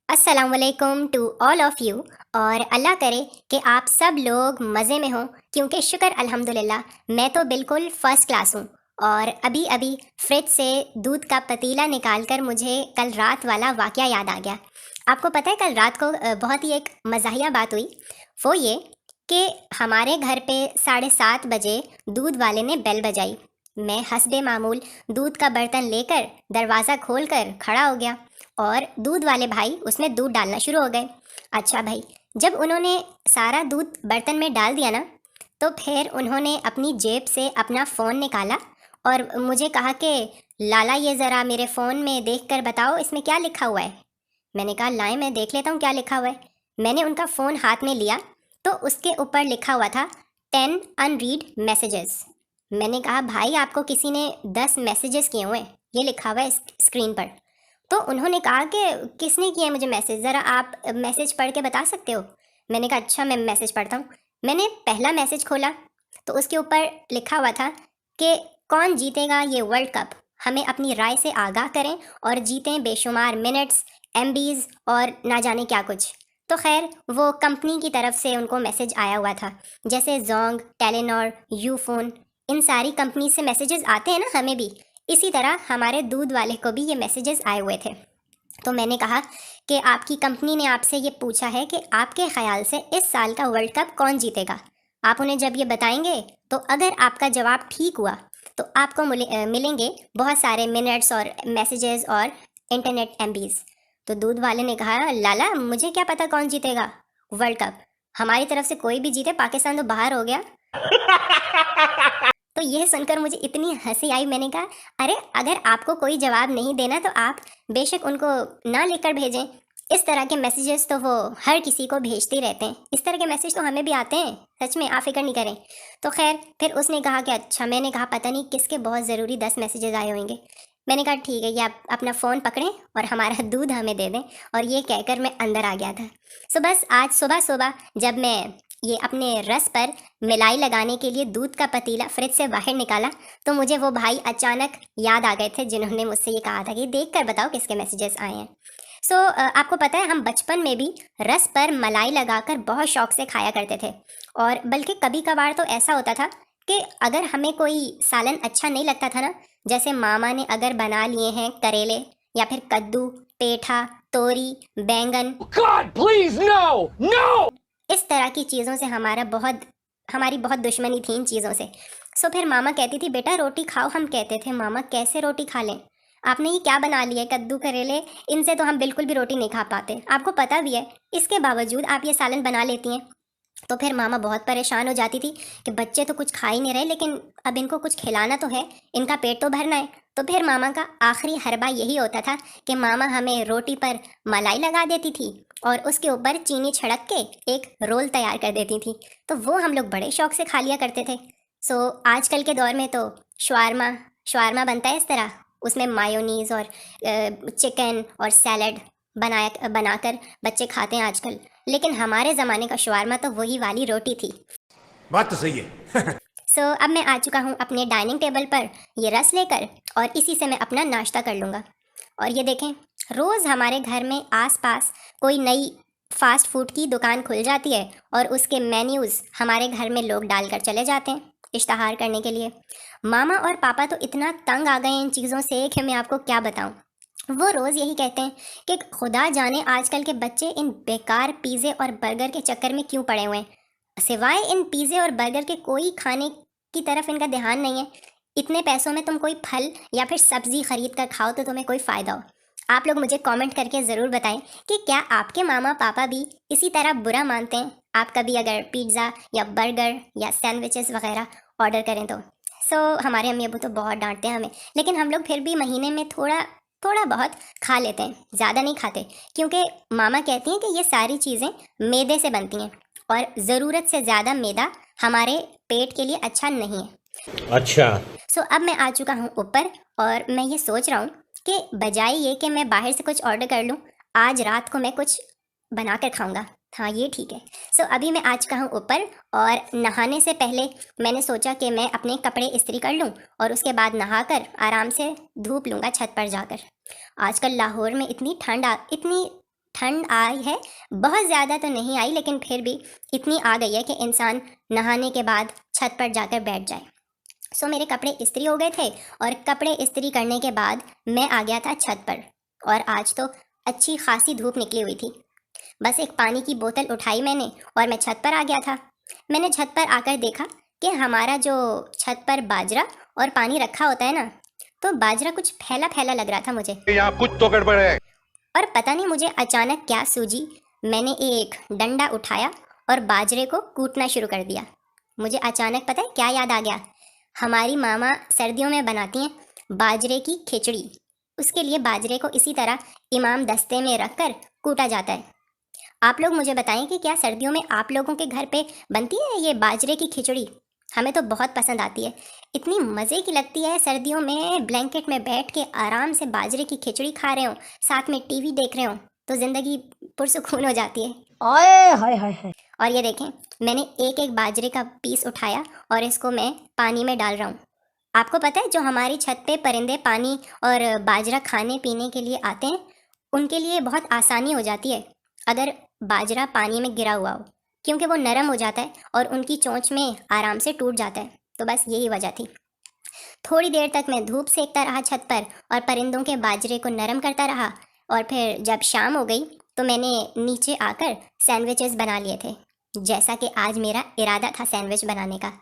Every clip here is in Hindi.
अस्सलामुअलैकुम टू ऑल ऑफ़ यू। और अल्लाह करे कि आप सब लोग मज़े में हों, क्योंकि शुक्र अल्हम्दुलिल्लाह मैं तो बिल्कुल फ़र्स्ट क्लास हूँ। और अभी अभी फ्रिज से दूध का पतीला निकाल कर मुझे कल रात वाला वाक़या याद आ गया। आपको पता है कल रात को बहुत ही एक मज़ाहिया बात हुई। वो ये कि हमारे घर पे 7:30 बजे दूध वाले ने बेल बजाई। मैं हस्बे मामूल दूध का बर्तन लेकर दरवाज़ा खोल कर खड़ा हो गया और दूध वाले भाई उसमें दूध डालना शुरू हो गए। अच्छा भाई, जब उन्होंने सारा दूध बर्तन में डाल दिया ना, तो फिर उन्होंने अपनी जेब से अपना फ़ोन निकाला और मुझे कहा कि लाला ये ज़रा मेरे फ़ोन में देख कर बताओ इसमें क्या लिखा हुआ है। मैंने कहा लाएं मैं देख लेता हूँ क्या लिखा हुआ है। मैंने उनका फ़ोन हाथ में लिया तो उसके ऊपर लिखा हुआ था 10 अनरीड मैसेजेस। मैंने कहा भाई आपको किसी ने 10 मैसेजेस किए हुए हैं, ये लिखा हुआ है स्क्रीन पर। तो उन्होंने कहा कि किसने किया है मुझे मैसेज, ज़रा आप मैसेज पढ़ के बता सकते हो। मैंने कहा अच्छा मैं मैसेज पढ़ता हूँ। मैंने पहला मैसेज खोला तो उसके ऊपर लिखा हुआ था कि कौन जीतेगा ये वर्ल्ड कप, हमें अपनी राय से आगाह करें और जीतें बेशुमार मिनट्स, एमबीज और ना जाने क्या कुछ। तो खैर वो कंपनी की तरफ से उनको मैसेज आया हुआ था, जैसे जोंग, टेलीनॉर, यूफोन, इन सारी कंपनी से मैसेजेस आते हैं ना हमें भी, इसी तरह हमारे दूध वाले को भी ये मैसेजेस आए हुए थे। तो मैंने कहा कि आपकी कंपनी ने आपसे ये पूछा है कि आपके ख्याल से इस साल का वर्ल्ड कप कौन जीतेगा। आप उन्हें जब ये बताएंगे तो अगर आपका जवाब ठीक हुआ तो आपको मिलेंगे बहुत सारे मिनट्स और मैसेजेस और इंटरनेट एमबीज। तो दूध वाले ने कहा लाला मुझे क्या पता कौन जीतेगा वर्ल्ड कप, हमारी तरफ से कोई भी जीते, पाकिस्तान तो बाहर हो गया। तो यह सुनकर मुझे इतनी हंसी आई। मैंने कहा अरे अगर आपको कोई जवाब नहीं देना तो आप बेशक उनको ना लिखकर भेजें। इस तरह के मैसेजेस तो वो हर किसी को भेजते ही रहते हैं, इस तरह के मैसेज तो हमें भी आते हैं, सच में आप फिक्र नहीं करें। तो खैर फिर उसने कहा कि अच्छा, मैंने कहा पता नहीं किसके बहुत ज़रूरी 10 मैसेजेस आए होंगे। मैंने कहा ठीक है, ये आप अपना फ़ोन पकड़ें और हमारा दूध हमें दे दें। और ये कहकर मैं अंदर आ गया था। सो बस आज सुबह सुबह जब मैं ये अपने रस पर मिलाई लगाने के लिए दूध का पतीला फ्रिज से बाहर निकाला तो मुझे वो भाई अचानक याद आ गए थे जिन्होंने मुझसे ये कहा था कि देख कर बताओ किसके मैसेजेस आए हैं। सो आपको पता है हम बचपन में भी रस पर मलाई लगाकर बहुत शौक से खाया करते थे। और बल्कि कभी कभार तो ऐसा होता था कि अगर हमें कोई सालन अच्छा नहीं लगता था ना, जैसे मामा ने अगर बना लिए हैं करेले या फिर कद्दू, पेठा, तोरी, बैंगन, God, please, no! No! इस तरह की चीज़ों से हमारी बहुत दुश्मनी थी इन चीज़ों से। सो फिर मामा कहती थी बेटा रोटी खाओ। हम कहते थे मामा कैसे रोटी खा लें, आपने ये क्या बना लिया है, कद्दू करेले, इनसे तो हम बिल्कुल भी रोटी नहीं खा पाते, आपको पता भी है, इसके बावजूद आप ये सालन बना लेती हैं। तो फिर मामा बहुत परेशान हो जाती थी कि बच्चे तो कुछ खा ही नहीं रहे, लेकिन अब इनको कुछ खिलाना तो है, इनका पेट तो भरना है। तो फिर मामा का आखिरी हरबा यही होता था कि मामा हमें रोटी पर मलाई लगा देती थी और उसके ऊपर चीनी छिड़क के एक रोल तैयार कर देती थी। तो वो हम लोग बड़े शौक से खा लिया करते थे। सो आजकल के दौर में तो शवारमा शवारमा बनता है इस तरह, उसमें मायोनीज़ और चिकन और सैलड बनाकर बच्चे खाते हैं आजकल। लेकिन हमारे ज़माने का शवारमा तो वही वाली रोटी थी। बात तो सही है। सो अब मैं आ चुका हूँ अपने डाइनिंग टेबल पर ये रस लेकर और इसी से मैं अपना नाश्ता कर लूँगा। और ये देखें, रोज़ हमारे घर में आसपास कोई नई फास्ट फूड की दुकान खुल जाती है और उसके मेन्यूज़ हमारे घर में लोग डालकर चले जाते हैं इश्तहार करने के लिए। मामा और पापा तो इतना तंग आ गए हैं इन चीज़ों से कि मैं आपको क्या बताऊँ। वो रोज़ यही कहते हैं कि खुदा जाने आजकल के बच्चे इन बेकार पिज़्ज़े और बर्गर के चक्कर में क्यों पड़े हुए हैं। सिवाय इन पिज़्ज़े और बर्गर के कोई खाने की तरफ इनका ध्यान नहीं है। इतने पैसों में तुम कोई फल या फिर सब्ज़ी खरीद कर खाओ तो तुम्हें कोई फ़ायदा हो। आप लोग मुझे कमेंट करके ज़रूर बताएं कि क्या आपके मामा पापा भी इसी तरह बुरा मानते हैं आप कभी अगर पिज़्ज़ा या बर्गर या सैंडविचेस वगैरह ऑर्डर करें तो। हमारे अम्मी अबू तो बहुत डांटते हैं हमें, लेकिन हम लोग फिर भी महीने में थोड़ा थोड़ा बहुत खा लेते हैं, ज़्यादा नहीं खाते, क्योंकि मामा कहती हैं कि ये सारी चीज़ें मैदे से बनती हैं और ज़रूरत से ज़्यादा मैदा हमारे पेट के लिए अच्छा नहीं है। अच्छा। अब मैं आ चुका हूँ ऊपर और मैं ये सोच रहा हूँ कि बजाय ये कि मैं बाहर से कुछ ऑर्डर कर लूँ, आज रात को मैं कुछ बना कर खाऊंगा। हाँ ये ठीक है। अभी मैं आ चुका हूँ ऊपर और नहाने से पहले मैंने सोचा कि मैं अपने कपड़े इस्त्री कर लूँ और उसके बाद नहाकर आराम से धूप लूँगा छत पर जाकर। आजकल लाहौर में इतनी ठंड आई है, बहुत ज़्यादा तो नहीं आई लेकिन फिर भी इतनी आ गई है कि इंसान नहाने के बाद छत पर जाकर बैठ जाए। सो मेरे कपड़े इस्त्री हो गए थे और कपड़े इस्त्री करने के बाद मैं आ गया था छत पर, और आज तो अच्छी खासी धूप निकली हुई थी। बस एक पानी की बोतल उठाई मैंने और मैं छत पर आ गया था। मैंने छत पर आकर देखा कि हमारा जो छत पर बाजरा और पानी रखा होता है ना, तो बाजरा कुछ फैला फैला लग रहा था मुझे। यहाँ कुछ तो गड़बड़ है। और पता नहीं मुझे अचानक क्या सूझी, मैंने एक डंडा उठाया और बाजरे को कूटना शुरू कर दिया। मुझे अचानक पता है क्या याद आ गया, हमारी मामा सर्दियों में बनाती हैं बाजरे की खिचड़ी। उसके लिए बाजरे को इसी तरह इमाम दस्ते में रखकर कूटा जाता है। आप लोग मुझे बताएं कि क्या सर्दियों में आप लोगों के घर पे बनती है ये बाजरे की खिचड़ी? हमें तो बहुत पसंद आती है, इतनी मज़े की लगती है। सर्दियों में ब्लैंकेट में बैठ के आराम से बाजरे की खिचड़ी खा रहे हो, साथ में टीवी देख रहे हो, तो ज़िंदगी पुरसुकून हो जाती है। आए हाय हाय हाय। और ये देखें, मैंने एक एक बाजरे का पीस उठाया और इसको मैं पानी में डाल रहा हूँ। आपको पता है जो हमारी छत पे परिंदे पानी और बाजरा खाने पीने के लिए आते हैं, उनके लिए बहुत आसानी हो जाती है अगर बाजरा पानी में गिरा हुआ हो, क्योंकि वो नरम हो जाता है और उनकी चोंच में आराम से टूट जाता है। तो बस यही वजह थी। थोड़ी देर तक मैं धूप सेकता रहा छत पर और परिंदों के बाजरे को नरम करता रहा, और फिर जब शाम हो गई तो मैंने नीचे आकर सैंडविचेस बना लिए थे, जैसा कि आज मेरा इरादा था सैंडविच बनाने का।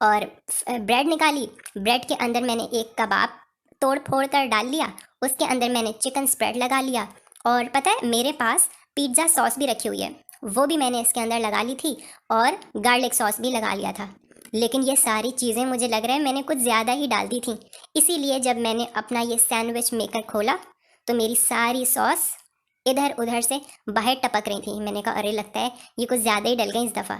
और ब्रेड निकाली, ब्रेड के अंदर मैंने एक कबाब तोड़ फोड़ कर डाल लिया, उसके अंदर मैंने चिकन स्प्रेड लगा लिया, और पता है मेरे पास पिज़्ज़ा सॉस भी रखी हुई है, वो भी मैंने इसके अंदर लगा ली थी, और गार्लिक सॉस भी लगा लिया था। लेकिन ये सारी चीज़ें मुझे लग रहा है मैंने कुछ ज़्यादा ही डाल दी थी, इसीलिए जब मैंने अपना ये सैंडविच मेकर खोला तो मेरी सारी सॉस इधर उधर से बाहर टपक रही थी। मैंने कहा अरे लगता है ये कुछ ज़्यादा ही डल गई इस दफ़ा,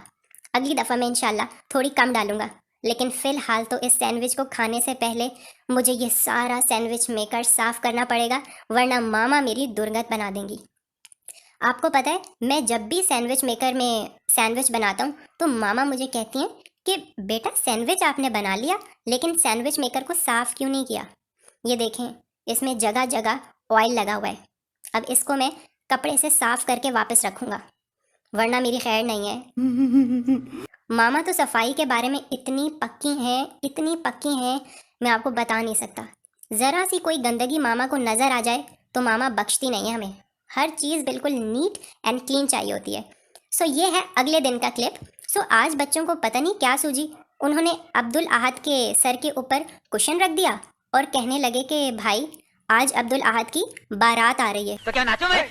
अगली दफ़ा मैं इंशाल्लाह थोड़ी कम डालूँगा। लेकिन फ़िलहाल तो इस सैंडविच को खाने से पहले मुझे ये सारा सैंडविच मेकर साफ़ करना पड़ेगा, वरना मामा मेरी दुर्गत बना देंगी। आपको पता है मैं जब भी सैंडविच मेकर में सैंडविच बनाता हूँ तो मामा मुझे कहती हैं कि बेटा सैंडविच आपने बना लिया, लेकिन सैंडविच मेकर को साफ़ क्यों नहीं किया? ये देखें, इसमें जगह जगह ऑयल लगा हुआ है। अब इसको मैं कपड़े से साफ़ करके वापस रखूँगा, वरना मेरी खैर नहीं है। मामा तो सफाई के बारे में इतनी पक्की हैं मैं आपको बता नहीं सकता। ज़रा सी कोई गंदगी मामा को नज़र आ जाए तो मामा बख्शती नहीं है हमें। हर चीज़ बिल्कुल नीट एंड क्लीन चाहिए होती है। सो ये है अगले दिन का क्लिप। सो आज बच्चों को पता नहीं क्या सूझी, उन्होंने अब्दुल अहद के सर के ऊपर कुशन रख दिया और कहने लगे कि भाई आज अब्दुल अहद की बारात आ रही है। तो क्या नाचो मैं?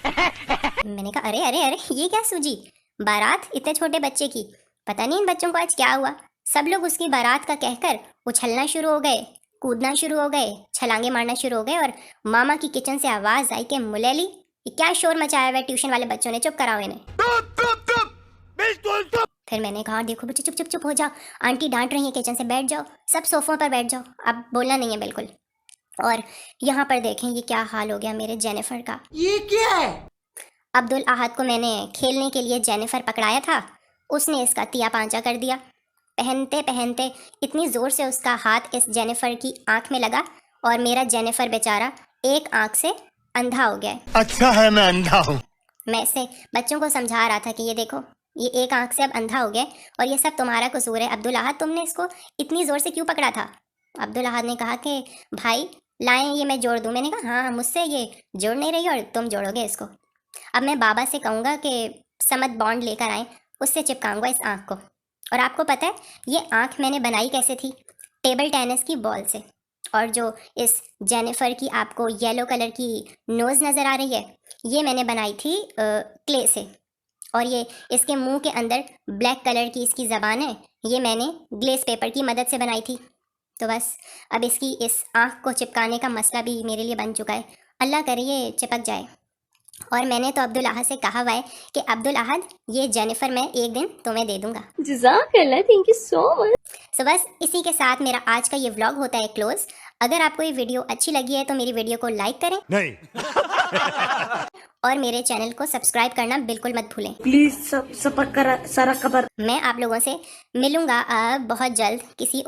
मैंने कहा अरे अरे अरे ये क्या सूझी, बारात इतने छोटे बच्चे की? पता नहीं इन बच्चों को आज क्या हुआ, सब लोग उसकी बारात का कहकर उछलना शुरू हो गए, कूदना शुरू हो गए, छलांगे मारना शुरू हो गए। और मामा की किचन से आवाज़ आई कि मुलेली ये क्या शोर मचाया हुआ है ट्यूशन वाले बच्चों ने, चुप कराओ इन्हें। फिर मैंने कहा देखो बच्चे चुप चुप चुप हो जाओ, आंटी डांट रही है किचन से, बैठ जाओ, सब सोफ़ों पर बैठ जाओ, अब बोलना नहीं है बिल्कुल। और यहाँ पर देखें ये क्या हाल हो गया मेरे जेनिफर का। ये क्या है? अब्दुल अहद को मैंने खेलने के लिए जेनिफर पकड़ाया था, उसने इसका तिया पांचा कर दिया। पहनते पहनते इतनी ज़ोर से उसका हाथ इस जेनिफर की आंख में लगा और मेरा जेनिफर बेचारा एक आंख से अंधा हो गया। अच्छा है मैं अंधा हूँ। मैं इसे बच्चों को समझा रहा था कि ये देखो ये एक आंख से अब अंधा हो गया और ये सब तुम्हारा कसूर है। अब्दुल अहद तुमने इसको इतनी ज़ोर से क्यों पकड़ा था? अब्दुल अहद ने कहा कि भाई लाएं ये मैं जोड़ दूं। मैंने कहा हाँ मुझसे ये जोड़ नहीं रही और तुम जोड़ोगे इसको। अब मैं बाबा से कहूँगा कि समद बॉन्ड लेकर आएँ, उससे चिपकाऊंगा इस आँख को। और आपको पता है ये आँख मैंने बनाई कैसे थी? टेबल टेनिस की बॉल से। और जो इस जेनिफर की आपको येलो कलर की नोज़ नज़र आ रही है ये मैंने बनाई थी क्ले से। और ये इसके मुंह के अंदर ब्लैक कलर की इसकी ज़बान है, ये मैंने ग्लेस पेपर की मदद से बनाई थी। तो बस अब इसकी इस आँख को चिपकाने का मसला भी मेरे लिए बन चुका है। अल्लाह करे ये चिपक जाए। और मैंने तो अब्दुल अहद से कहा हुआ है कि अब्दुल अहद ये जेनिफर मैं एक दिन तुम्हें दे दूंगा। जज़ाकल्लाह, थैंक यू सो मच। सो बस इसी के साथ मेरा आज का ये व्लॉग होता है क्लोज। अगर आपको ये वीडियो अच्छी लगी है तो मेरी वीडियो को लाइक करें नहीं। और मेरे चैनल को सब्सक्राइब करना बिल्कुल मत भूलें। प्लीज सब करा सारा खबर। मैं आप लोगों से मिलूंगा बहुत जल्द किसी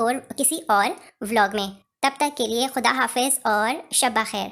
और व्लॉग में। तब तक के लिए खुदा हाफिज और शब्बा खैर।